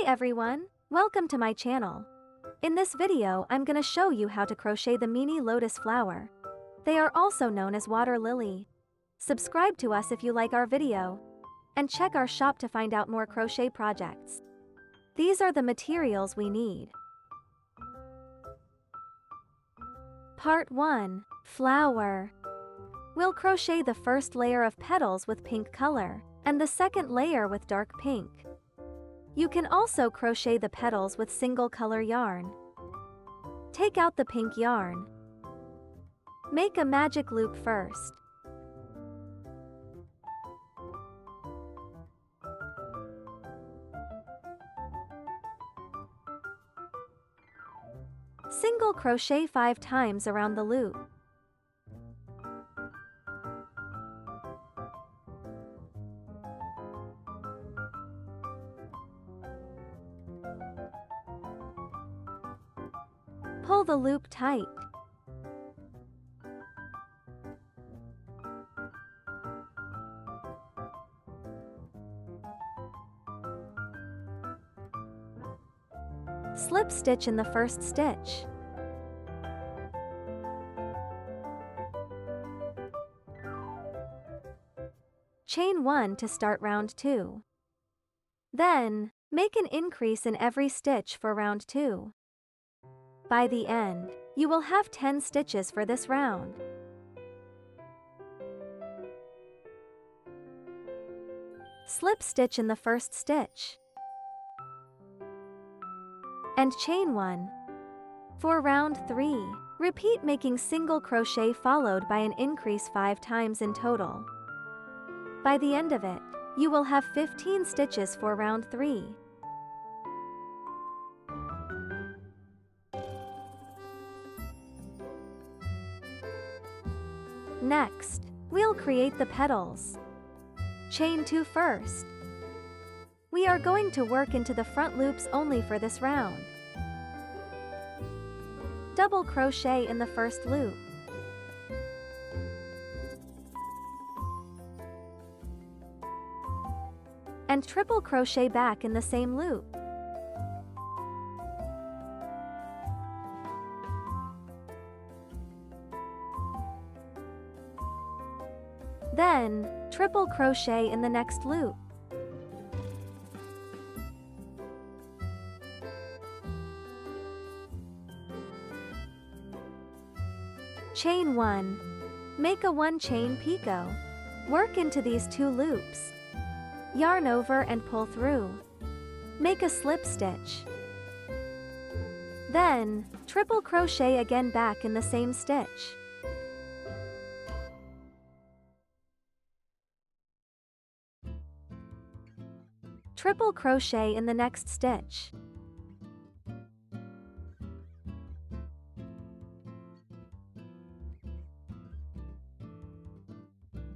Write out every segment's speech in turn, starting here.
Hi everyone, welcome to my channel. In this video I'm gonna show you how to crochet the mini lotus flower. They are also known as water lily. Subscribe to us if you like our video. And check our shop to find out more crochet projects. These are the materials we need. Part 1. Flower. We'll crochet the first layer of petals with pink color, and the second layer with dark pink. You can also crochet the petals with single color yarn. Take out the pink yarn. Make a magic loop first. Single crochet 5 times around the loop. Pull the loop tight. Slip stitch in the first stitch. Chain 1 to start round 2. Then, make an increase in every stitch for round 2. By the end, you will have 10 stitches for this round. Slip stitch in the first stitch. And chain 1. For round 3, repeat making single crochet followed by an increase 5 times in total. By the end of it, you will have 15 stitches for round 3. Next, we'll create the petals. Chain 2 first. We are going to work into the front loops only for this round. Double crochet in the first loop. And triple crochet back in the same loop. Then, triple crochet in the next loop. Chain 1. Make a 1 chain picot. Work into these 2 loops. Yarn over and pull through. Make a slip stitch. Then, triple crochet again back in the same stitch. Triple crochet in the next stitch.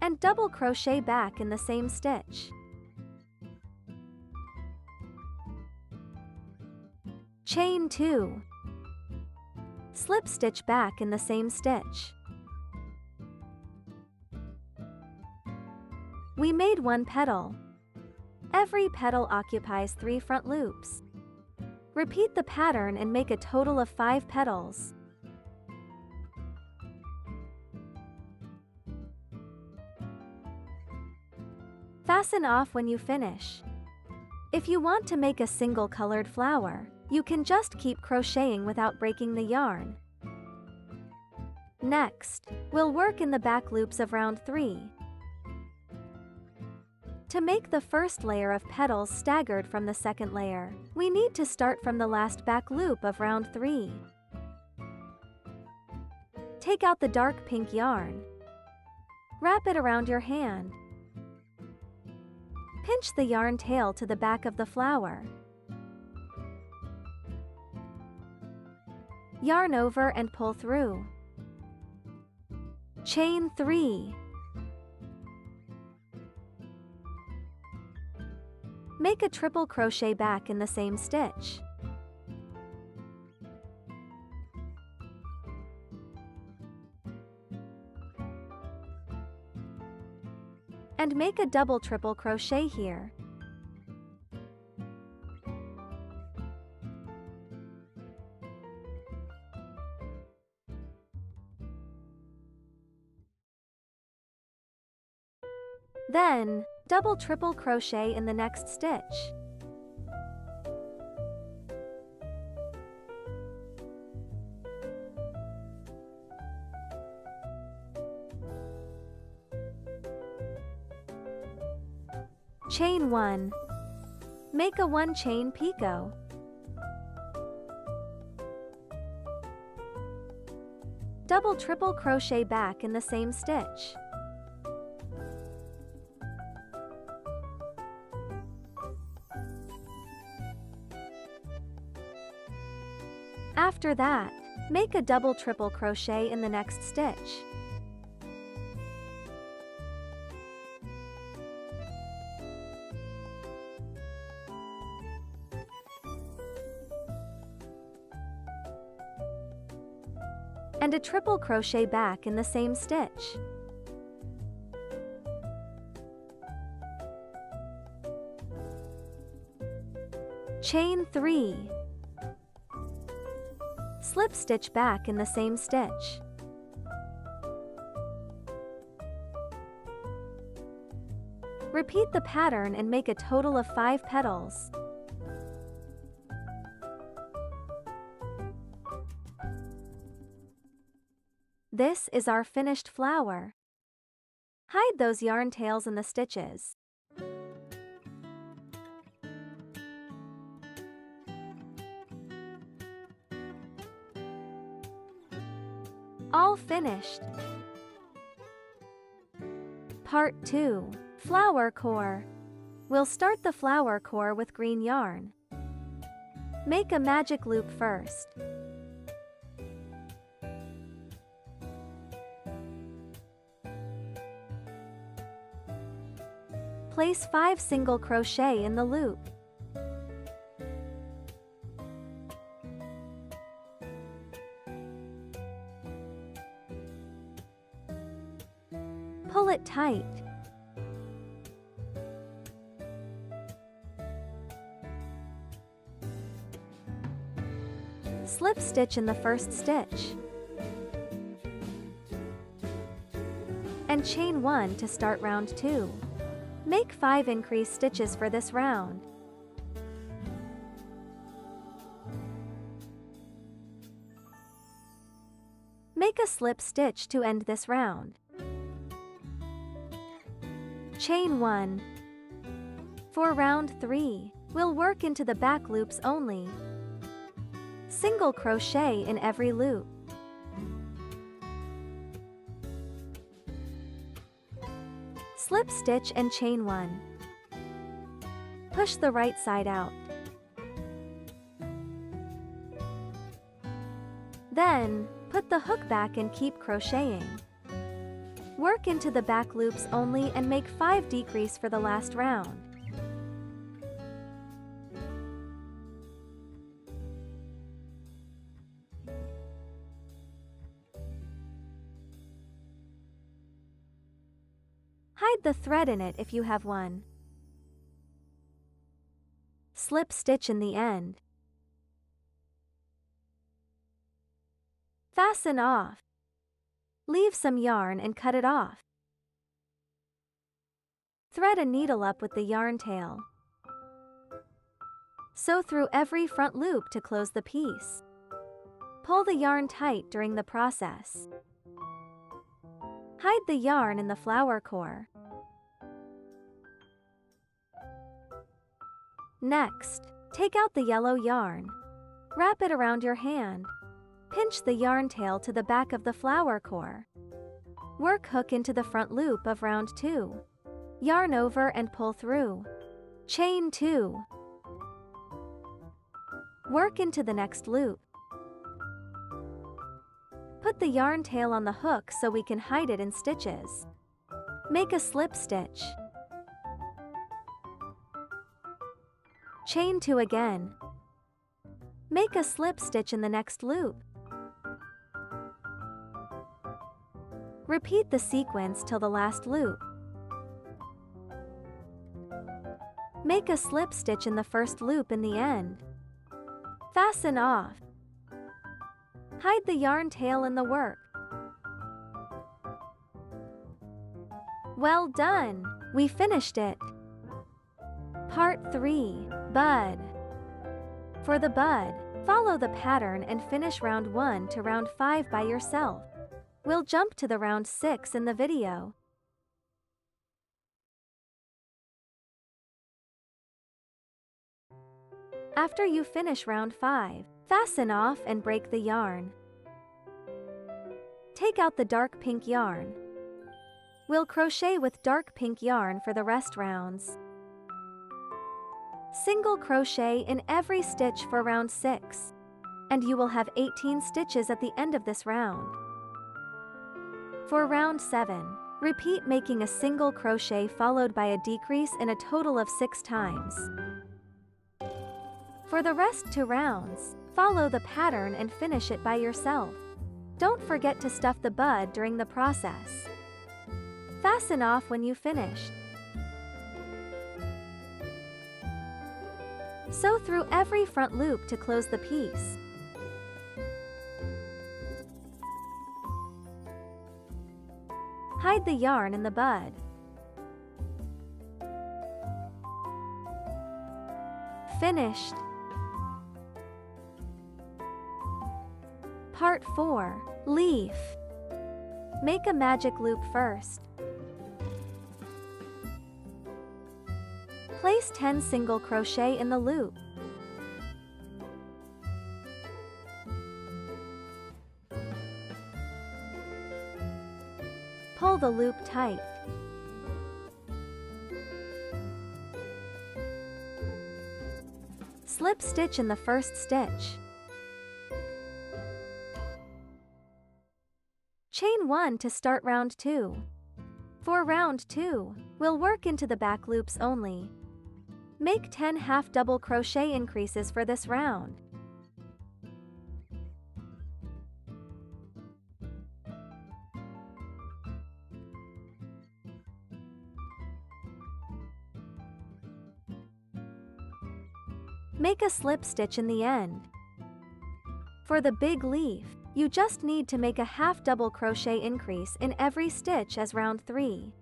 And double crochet back in the same stitch. Chain 2. Slip stitch back in the same stitch. We made 1 petal. Every petal occupies 3 front loops. Repeat the pattern and make a total of 5 petals. Fasten off when you finish. If you want to make a single colored flower, you can just keep crocheting without breaking the yarn. Next, we'll work in the back loops of round 3. To make the first layer of petals staggered from the second layer, we need to start from the last back loop of round 3. Take out the dark pink yarn. Wrap it around your hand. Pinch the yarn tail to the back of the flower. Yarn over and pull through. Chain 3. Make a triple crochet back in the same stitch. and make a double triple crochet here. Then, double triple crochet in the next stitch. Chain 1. Make a 1 chain picot. Double triple crochet back in the same stitch. After that, make a double triple crochet in the next stitch. And a triple crochet back in the same stitch. Chain 3. Slip stitch back in the same stitch. Repeat the pattern and make a total of 5 petals. This is our finished flower. Hide those yarn tails in the stitches. All finished. Part 2. Flower core. We'll start the flower core with green yarn. Make a magic loop first. Place 5 single crochet in the loop. Pull it tight. Slip stitch in the first stitch. And chain 1 to start round 2. Make 5 increase stitches for this round. Make a slip stitch to end this round. Chain 1. For round 3, we'll work into the back loops only. Single crochet in every loop. Slip stitch and chain 1. Push the right side out. Then, put the hook back and keep crocheting. Work into the back loops only and make 5 decrease for the last round. Hide the thread in it if you have one. Slip stitch in the end. Fasten off. Leave some yarn and cut it off. Thread a needle up with the yarn tail. Sew through every front loop to close the piece. Pull the yarn tight during the process. Hide the yarn in the flower core. Next, take out the yellow yarn. Wrap it around your hand. Pinch the yarn tail to the back of the flower core. Work hook into the front loop of round 2. Yarn over and pull through. Chain 2. Work into the next loop. Put the yarn tail on the hook so we can hide it in stitches. Make a slip stitch. Chain 2 again. Make a slip stitch in the next loop. Repeat the sequence till the last loop. Make a slip stitch in the first loop in the end. Fasten off. Hide the yarn tail in the work. Well done! We finished it. Part 3. Bud. For the bud, follow the pattern and finish round 1 to round 5 by yourself. We'll jump to the round 6 in the video. After you finish round 5, fasten off and break the yarn. Take out the dark pink yarn. We'll crochet with dark pink yarn for the rest rounds. Single crochet in every stitch for round 6, and you will have 18 stitches at the end of this round. For round 7, repeat making a single crochet followed by a decrease in a total of 6 times. For the rest 2 rounds, follow the pattern and finish it by yourself. Don't forget to stuff the bud during the process. Fasten off when you finish. Sew through every front loop to close the piece. Hide the yarn in the bud. Finished. Part 4. Leaf. Make a magic loop first. Place 10 single crochet in the loop. Pull the loop tight. Slip stitch in the first stitch. Chain 1 to start round 2. For round 2, we'll work into the back loops only. Make 10 half double crochet increases for this round. Make a slip stitch in the end. For the big leaf, you just need to make a half double crochet increase in every stitch as round 3.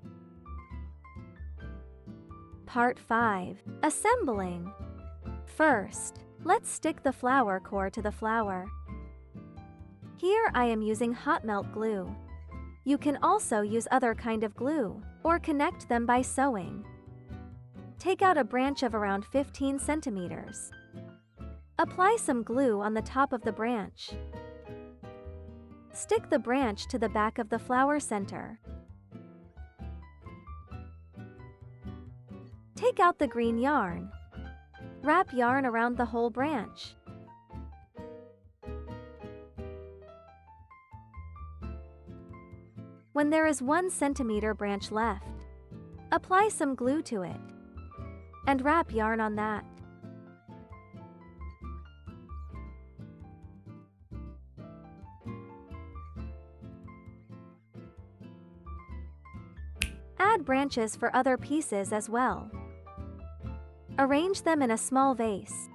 Part 5. Assembling. First, let's stick the flower core to the flower. Here I am using hot melt glue. You can also use other kind of glue, or connect them by sewing. Take out a branch of around 15 centimeters. Apply some glue on the top of the branch. Stick the branch to the back of the flower center. Take out the green yarn. Wrap yarn around the whole branch. When there is 1 centimeter branch left, apply some glue to it and wrap yarn on that. Add branches for other pieces as well. Arrange them in a small vase.